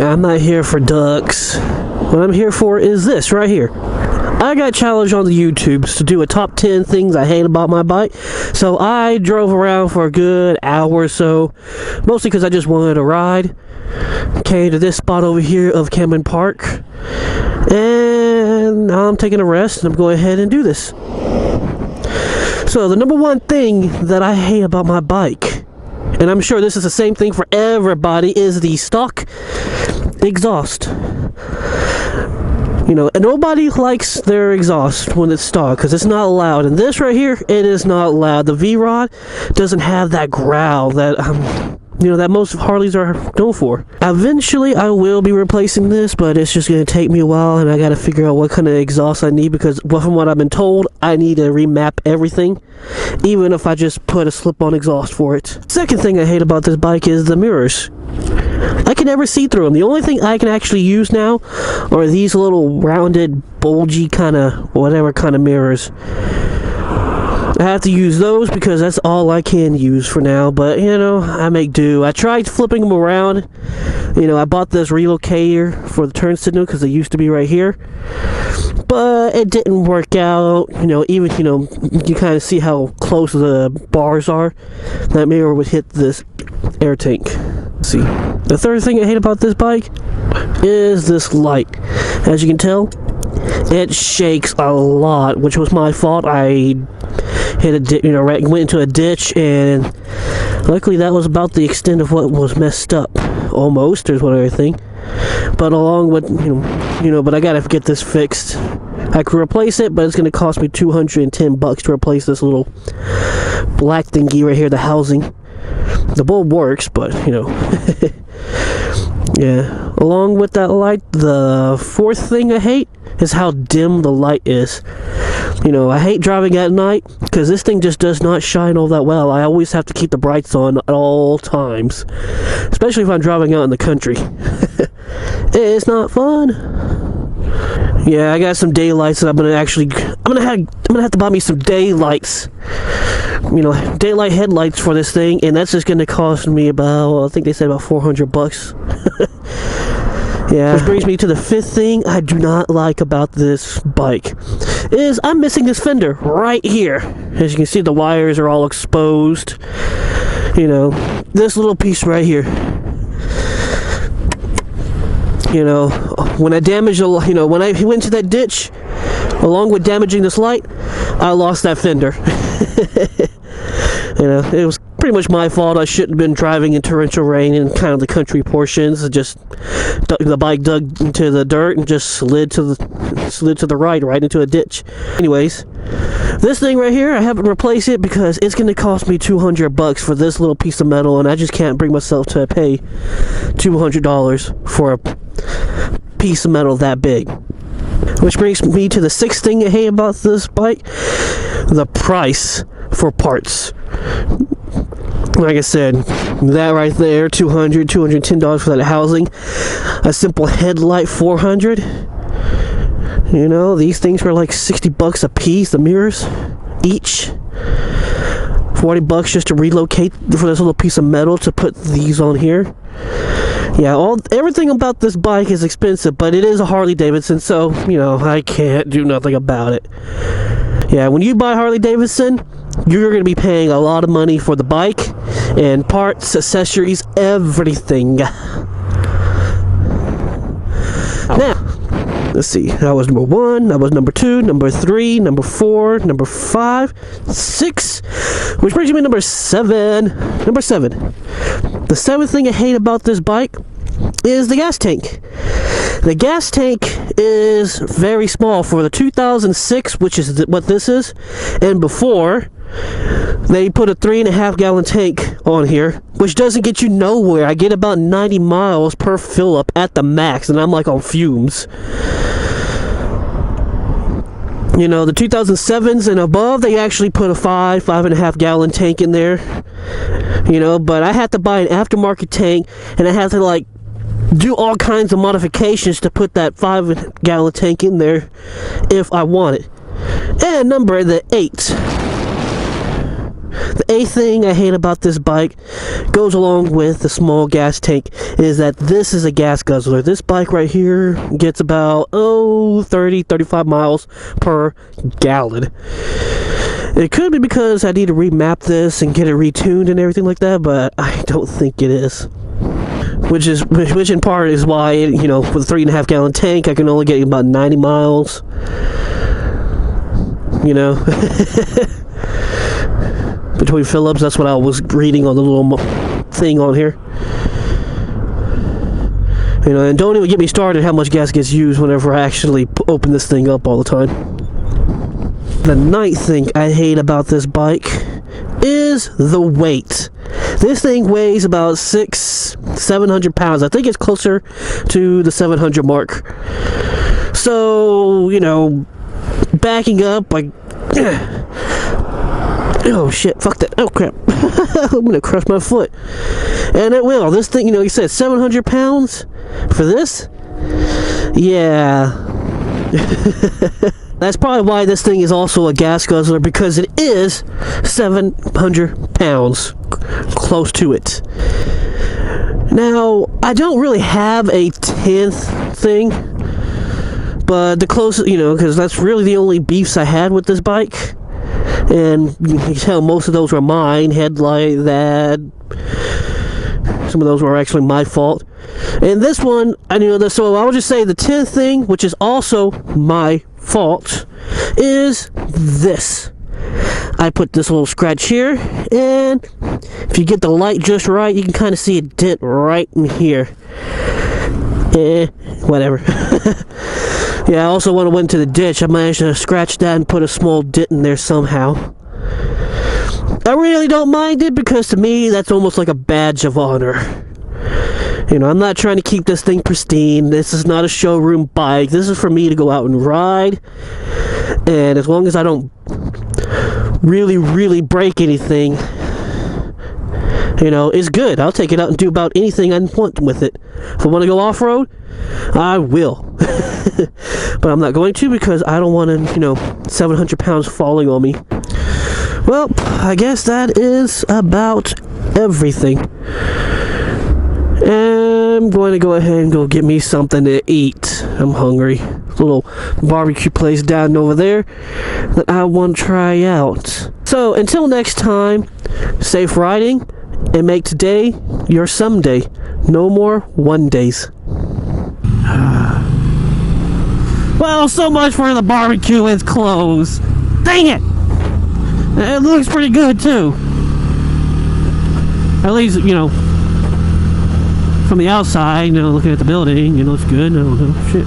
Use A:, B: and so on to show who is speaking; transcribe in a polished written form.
A: Yeah, I'm not here for ducks. What I'm here for is this right here. I got challenged on the YouTubes to do a top 10 things I hate about my bike. So I drove around for a good hour or so, mostly because I just wanted to ride. Came to this spot over here of Camden Park, and now I'm taking a rest and I'm going ahead and do this. So the number one thing that I hate about my bike, and I'm sure this is the same thing for everybody, is the stock exhaust. You know, and nobody likes their exhaust when it's stock because it's not loud. And this right here, it is not loud. The V-Rod doesn't have that growl that that most Harleys are known for. Eventually, I will be replacing this, but it's just going to take me a while, and I got to figure out what kind of exhaust I need because, well, from what I've been told, I need to remap everything, even if I just put a slip-on exhaust for it. Second thing I hate about this bike is the mirrors. I can never see through them. The only thing I can actually use now are these little rounded, bulgy kind of, whatever kind of mirrors. I have to use those because that's all I can use for now, but I make do. I tried flipping them around. I bought this relocator for the turn signal because they used to be right here, but it didn't work out. Even you kind of see how close the bars are. That mirror would hit this air tank. Let's see. The third thing I hate about this bike is this light. As you can tell, it shakes a lot, which was my fault. I hit went into a ditch, and luckily that was about the extent of what was messed up. Almost, is what I think. But along with but I gotta get this fixed. I could replace it, but it's gonna cost me $210 to replace this little black thingy right here, the housing. The bulb works, but yeah. Along with that light, the fourth thing I hate is how dim the light is. I hate driving at night because this thing just does not shine all that well. I always have to keep the brights on at all times, especially if I'm driving out in the country. It's not fun. Yeah, I got some daylights that I'm gonna have to buy me some daylights. Daylight headlights for this thing, and that's just gonna cost me about, I think they said about $400. Yeah. Which brings me to the fifth thing I do not like about this bike is I'm missing this fender right here. As you can see, the wires are all exposed. This little piece right here. When I damaged when I went to that ditch, along with damaging this light, I lost that fender. It was pretty much my fault. I shouldn't have been driving in torrential rain in kind of the country portions. The bike dug into the dirt and just slid to the right into a ditch. Anyways, this thing right here, I haven't replaced it because it's going to cost me $200 for this little piece of metal, and I just can't bring myself to pay $200 for a piece of metal that big. Which brings me to the sixth thing I hate about this bike, the price for parts. Like I said, that right there, $210 for that housing. A simple headlight, $400. These things were like $60 a piece, the mirrors each. $40 just to relocate for this little piece of metal to put these on here. Yeah, everything about this bike is expensive, but it is a Harley Davidson, so I can't do nothing about it. Yeah, when you buy Harley Davidson, you're going to be paying a lot of money for the bike and parts, accessories, everything. Now, let's see. That was number 1, that was number 2, number 3, number 4, number 5, 6, which brings me to number 7. Number 7. The seventh thing I hate about this bike is the gas tank. The gas tank is very small for the 2006, which is what this is, and before. They put a 3.5 gallon tank on here, which doesn't get you nowhere. I get about 90 miles per fill up at the max, and I'm like on fumes. The 2007s and above, they actually put a 5.5 gallon tank in there. But I had to buy an aftermarket tank, and I had to do all kinds of modifications to put that 5 gallon tank in there if I want it. And number 8. The eighth thing I hate about this bike goes along with the small gas tank, is that this is a gas guzzler. This bike right here gets about 30, 35 miles per gallon. It could be because I need to remap this and get it retuned and everything like that, but I don't think it is. Which in part is why, you know, with a 3.5 gallon tank, I can only get about 90 miles. You know, between fill-ups. That's what I was reading on the little thing on here. You know, and don't even get me started how much gas gets used whenever I actually open this thing up all the time. The ninth thing I hate about this bike is the weight. This thing weighs about 700 pounds. I think it's closer to the 700 mark. So, you know, backing up, like, oh shit, fuck that, oh crap. I'm gonna crush my foot. And it will. This thing, you know, you said 700 pounds for this? Yeah. That's probably why this thing is also a gas guzzler, because it is 700 pounds, close to it. Now, I don't really have a 10th thing, but the closest, you know, because that's really the only beefs I had with this bike. And you can tell most of those were mine. Headlight, that. Some of those were actually my fault. And this one, I knew this, so I would just say the 10th thing, which is also my fault, is this. I put this little scratch here, and if you get the light just right, you can kind of see a dent right in here. Whatever. Yeah, I also when I went to the ditch, I managed to scratch that and put a small dent in there somehow. I really don't mind it, because to me, that's almost like a badge of honor. You know, I'm not trying to keep this thing pristine. This is not a showroom bike. This is for me to go out and ride. And as long as I don't really break anything, you know, it's good. I'll take it out and do about anything I want with it. If I want to go off-road, I will. But I'm not going to, because I don't want to, you know, 700 pounds falling on me. Well, I guess that is about everything. And I'm going to go ahead and go get me something to eat. I'm hungry. There's a little barbecue place down over there that I want to try out. So, until next time, safe riding, and make today your someday. No more one days. Well, so much for the barbecue is closed. Dang it! It looks pretty good too. At least, you know, from the outside, you know, looking at the building, you know, it's good. I don't know, shit.